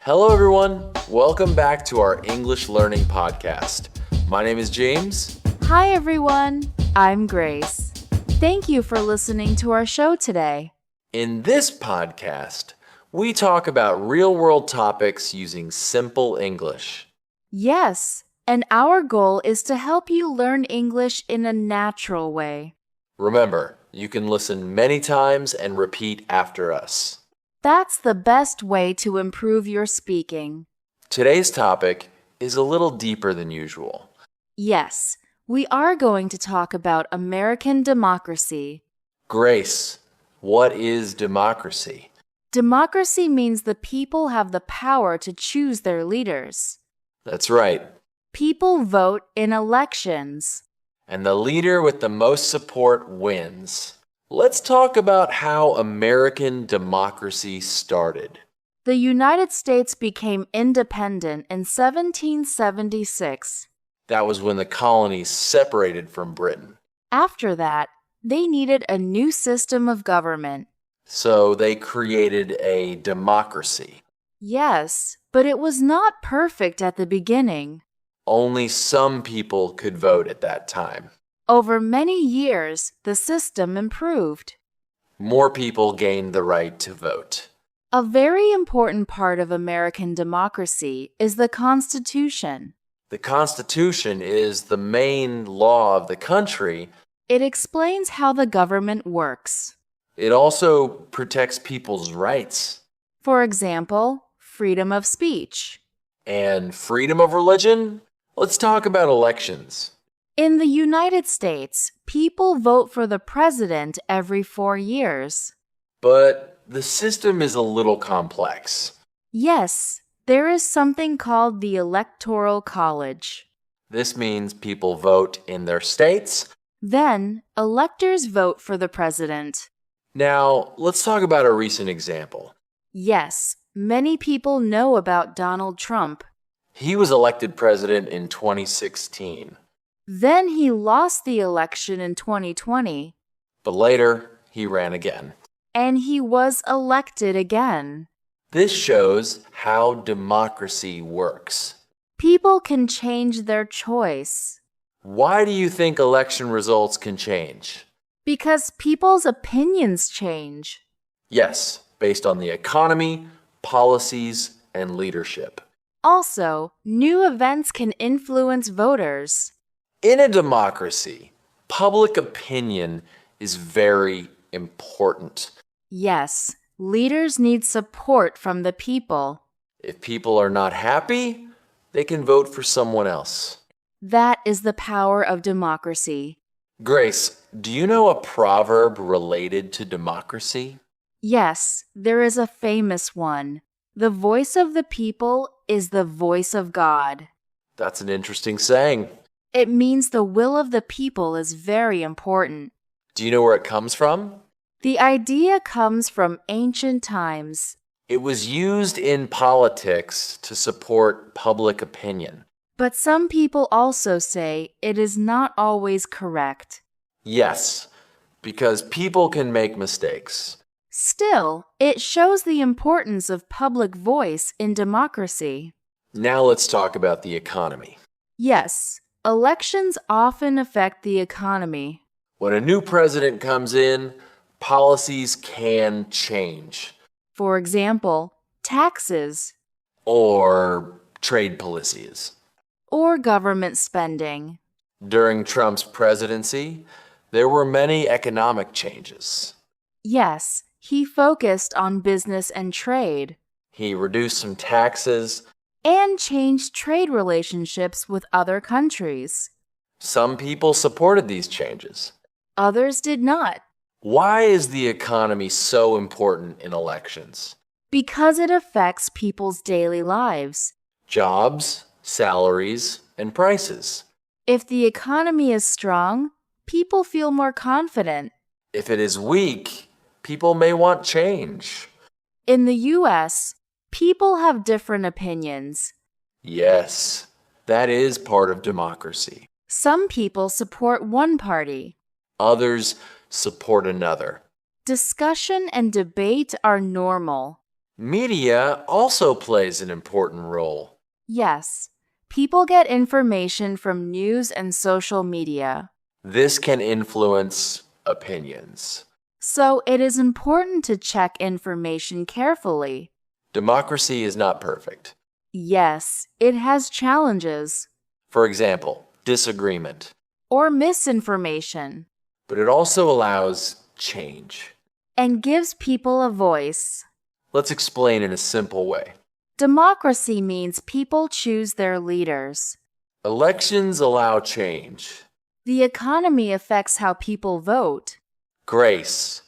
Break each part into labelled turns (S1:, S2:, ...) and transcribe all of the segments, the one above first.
S1: Hello, everyone. Welcome back to our English Learning Podcast. My name is James.
S2: Hi, everyone. I'm Grace. Thank you for listening to our show today.
S1: In this podcast, we talk about real-world topics using simple English.
S2: Yes, and our goal is to help you learn English in a natural way.
S1: Remember, you can listen many times and repeat after us.
S2: That's the best way to improve your speaking.
S1: Today's topic is a little deeper than usual.
S2: Yes, we are going to talk about American democracy.
S1: Grace, what is democracy?
S2: Democracy means the people have the power to choose their leaders.
S1: That's right.
S2: People vote in elections.
S1: And the leader with the most support wins. Let's talk about how American democracy started.
S2: The United States became independent in 1776.
S1: That was when the colonies separated from Britain.
S2: After that, they needed a new system of government.
S1: So they created a democracy.
S2: Yes, but it was not perfect at the beginning.
S1: Only some people could vote at that time.
S2: Over many years, the system improved.
S1: More people gained the right to vote.
S2: A very important part of American democracy is the Constitution.
S1: The Constitution is the main law of the country.
S2: It explains how the government works.
S1: It also protects people's rights.
S2: For example, freedom of speech.
S1: And freedom of religion? Let's talk about elections.
S2: In the United States, people vote for the president every 4 years.
S1: But the system is a little complex.
S2: Yes, there is something called the Electoral College.
S1: This means people vote in their states.
S2: Then, electors vote for the president.
S1: Now, let's talk about a recent example.
S2: Yes, many people know about Donald Trump.
S1: He was elected president in 2016.
S2: Then he lost the election in 2020.
S1: But later, he ran again.
S2: And he was elected again.
S1: This shows how democracy works.
S2: People can change their choice.
S1: Why do you think election results can change?
S2: Because people's opinions change.
S1: Yes, based on the economy, policies, and leadership.
S2: Also, new events can influence voters.
S1: In a democracy, public opinion is very important.
S2: Yes, leaders need support from the people.
S1: If people are not happy, they can vote for someone else.
S2: That is the power of democracy.
S1: Grace, do you know a proverb related to democracy?
S2: Yes, there is a famous one. The voice of the people is the voice of God.
S1: That's an interesting saying.
S2: It means the will of the people is very important.
S1: Do you know where it comes from?
S2: The idea comes from ancient times.
S1: It was used in politics to support public opinion.
S2: But some people also say it is not always correct.
S1: Yes, because people can make mistakes.
S2: Still, it shows the importance of public voice in democracy.
S1: Now let's talk about the economy.
S2: Yes, elections often affect the economy.
S1: When a new president comes in, policies can change.
S2: For example, taxes.
S1: Or trade policies.
S2: Or government spending.
S1: During Trump's presidency, there were many economic changes.
S2: Yes, he focused on business and trade.
S1: He reduced some taxes.
S2: And changed trade relationships with other countries.
S1: Some people supported these changes.
S2: Others did not.
S1: Why is the economy so important in elections?
S2: Because it affects people's daily lives.
S1: Jobs, salaries, and prices.
S2: If the economy is strong, people feel more confident.
S1: If it is weak, people may want change.
S2: In the U.S., people have different opinions.
S1: Yes, that is part of democracy.
S2: Some people support one party.
S1: Others support another.
S2: Discussion and debate are normal.
S1: Media also plays an important role.
S2: Yes, people get information from news and social media.
S1: This can influence opinions.
S2: So it is important to check information carefully.
S1: Democracy is not perfect.
S2: Yes, it has challenges.
S1: For example, disagreement.
S2: Or misinformation.
S1: But it also allows change.
S2: And gives people a voice.
S1: Let's explain in a simple way.
S2: Democracy means people choose their leaders.
S1: Elections allow change.
S2: The economy affects how people vote.
S1: Grace,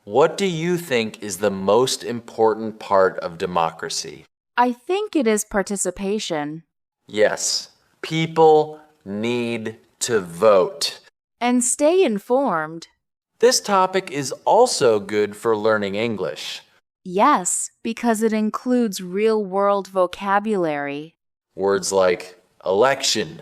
S1: what do you think is the most important part of democracy?
S2: I think it is participation.
S1: Yes, people need to vote.
S2: And stay informed.
S1: This topic is also good for learning English.
S2: Yes, because it includes real-world vocabulary.
S1: Words like election,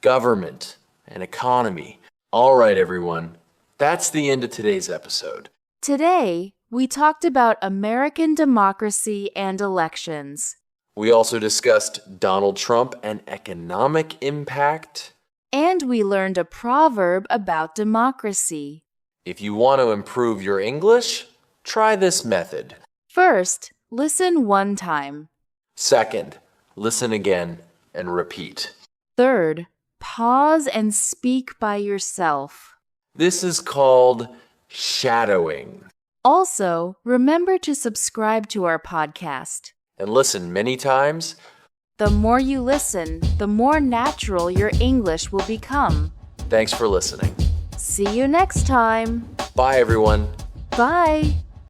S1: government, and economy. All right, everyone. That's the end of today's episode.
S2: Today, we talked about American democracy and elections.
S1: We also discussed Donald Trump and economic impact.
S2: And we learned a proverb about democracy.
S1: If you want to improve your English, try this method.
S2: First, listen one time.
S1: Second, listen again and repeat.
S2: Third, pause and speak by yourself.
S1: This is called shadowing.
S2: Also, remember to subscribe to our podcast.
S1: And listen many times.
S2: The more you listen, the more natural your English will become.
S1: Thanks for listening.
S2: See you next time.
S1: Bye, everyone.
S2: Bye.